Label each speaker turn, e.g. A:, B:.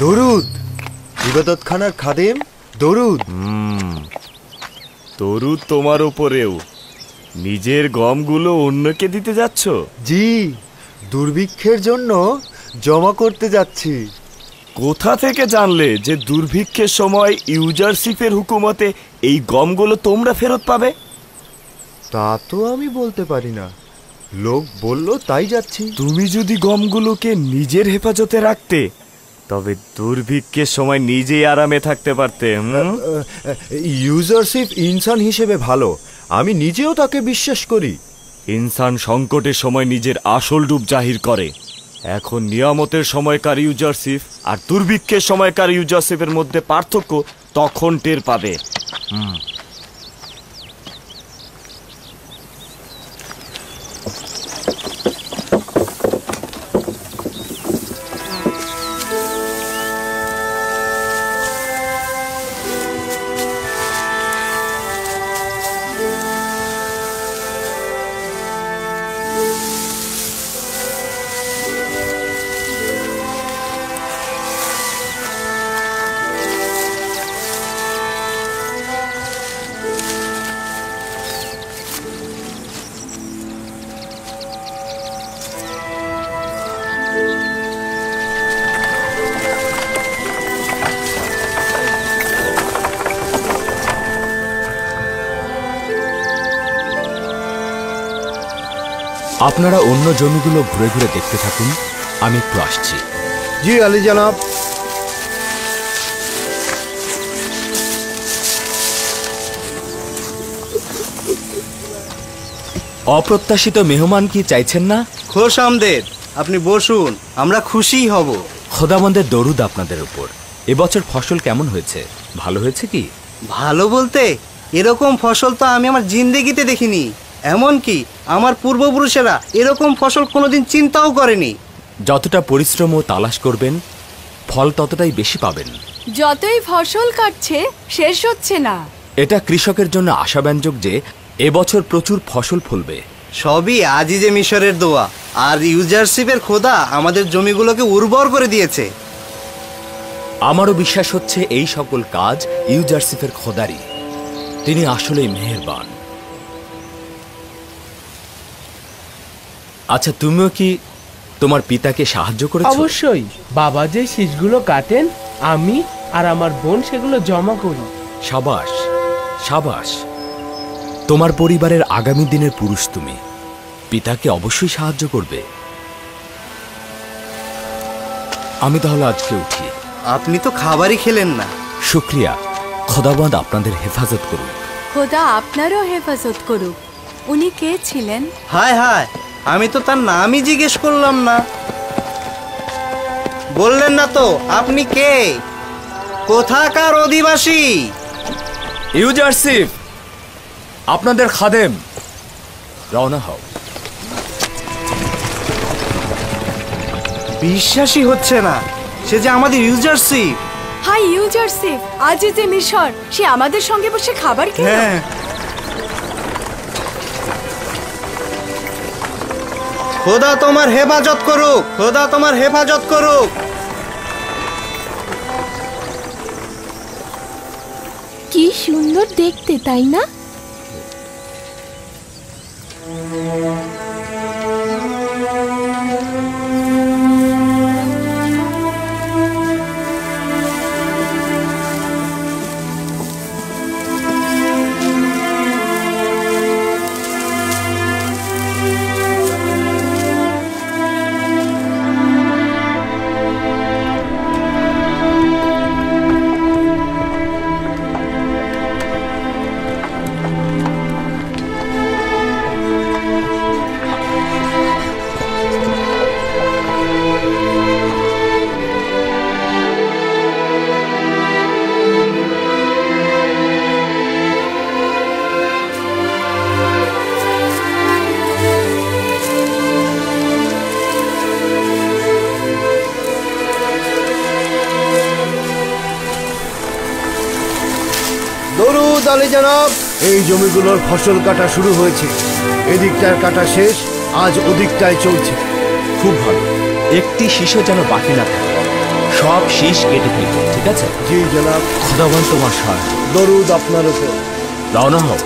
A: দরুদ ইবাদত খানার খাদেম, দরুদ।
B: দরুদ তোমার উপরেও। নিজের গমগুলো অন্যকে দিতে যাচ্ছ?
A: জি, দুর্ভিক্ষের জন্য জমা করতে যাচ্ছি।
B: কোথা থেকে জানলে যে দুর্ভিক্ষের সময় ইউজারশিপের হুকুমতে এই গমগুলো তোমরা ফেরত পাবে?
A: তা তো আমি বলতে পারি না, লোক বলল তাই যাচ্ছি।
B: তুমি যদি গমগুলোকে নিজের হেফাজতে রাখতে তবে দুর্ভিক্ষের সময় নিজেই আরামে থাকতে পারতে।
A: ইউজারশিপ ইনসান হিসেবে ভালো, আমি নিজেও তাকে বিশ্বাস করি।
B: ইনসান সংকটের সময় নিজের আসল রূপ জাহির করে। এখন নিয়ামতের সময়কার ইউজারশিপ আর দুর্ভিক্ষের সময়কার ইউজারশিপের মধ্যে পার্থক্য তখন টের পাবে।
C: আপনারা অন্য জমিগুলো ঘুরে ঘুরে দেখতে থাকুন, আমি একটু আসছি।
A: জি আলী জনাব।
C: অপ্রত্যাশিত মেহমান কি চাইছেন না?
D: খোশ আমদের, আপনি বসুন, আমরা খুশিই হব।
C: খোদাবন্দের দরুদ আপনাদের উপর। এবছর ফসল কেমন হয়েছে? ভালো হয়েছে কি?
D: ভালো বলতে এরকম ফসল তো আমি আমার জিন্দেগিতে দেখিনি। এমনকি আমার পূর্বপুরুষেরা এরকম ফসল কোনোদিন চিন্তাও করেনি।
C: যতটা পরিশ্রম ও তালাশ করবেন ফল ততটাই বেশি পাবেন।
E: যতই ফসল কাটছে শেষ হচ্ছে না।
C: এটা কৃষকের জন্য আশাব্যঞ্জক যে এবছর প্রচুর ফসল ফলবে।
D: সবই আজিজে মিশরের দোয়া আর ইউজারশিপের খোদা আমাদের জমিগুলোকে উর্বর করে দিয়েছে।
C: আমারও বিশ্বাস হচ্ছে এই সকল কাজ ইউজারশিপের খোদারই। তিনি আসলেই মেহেরবান। আচ্ছা, তুমিও কি তোমার পিতাকে সাহায্য করেছো?
F: অবশ্যই। বাবা যে শীষগুলো কাটেন আমি আর আমার বোন সেগুলো জমা করি।
C: সাবাস সাবাস, তোমার পরিবারের আগামী দিনের পুরুষ তুমি। পিতাকে অবশ্যই সাহায্য করবে। আমি তাহলে আজকে উঠি।
D: আপনি তো খাবারই খেলেন না।
C: শুক্রিয়া, খোদাবন্দ আপনাদের হেফাজত করুন।
E: খোদা আপনারও হেফাজত করুক। উনি কে ছিলেন?
D: হায় হায়, আমি তো তার নামই জিজ্ঞেস করলাম না। বললেন না তো আপনি কে, কোথাকার অধিবাসী?
C: ইউজারশিপ, আপনাদের খাদেম। রওনা হও।
D: বিশ্বাসই হচ্ছে না, সে যে আমাদের ইউজারশিপ।
E: হাই ইউজারশিপ, আজিজে মিশর, সে আমাদের সঙ্গে বসে খাবার খেলো।
D: হ্যাঁ, খোদা তোমার হেফাজত করুক, খোদা তোমার হেফাজত করুক।
G: কি সুন্দর দেখতে, তাই না?
A: দরুদ আলী জনাব। এই জমিগুলোর ফসল কাটা শুরু হয়েছে, এদিকটার কাটা শেষ, আজ ওদিকটায় চলছে।
C: খুব ভালো, একটি শিশু যেন বাকি না থাকে। সব শীষ কেটে ফেলবে, ঠিক আছে?
A: জি জনাব।
C: খোদাবন্ত তোমার সাহায্য।
A: দরুদ আপনার উপর।
C: রওনা হও।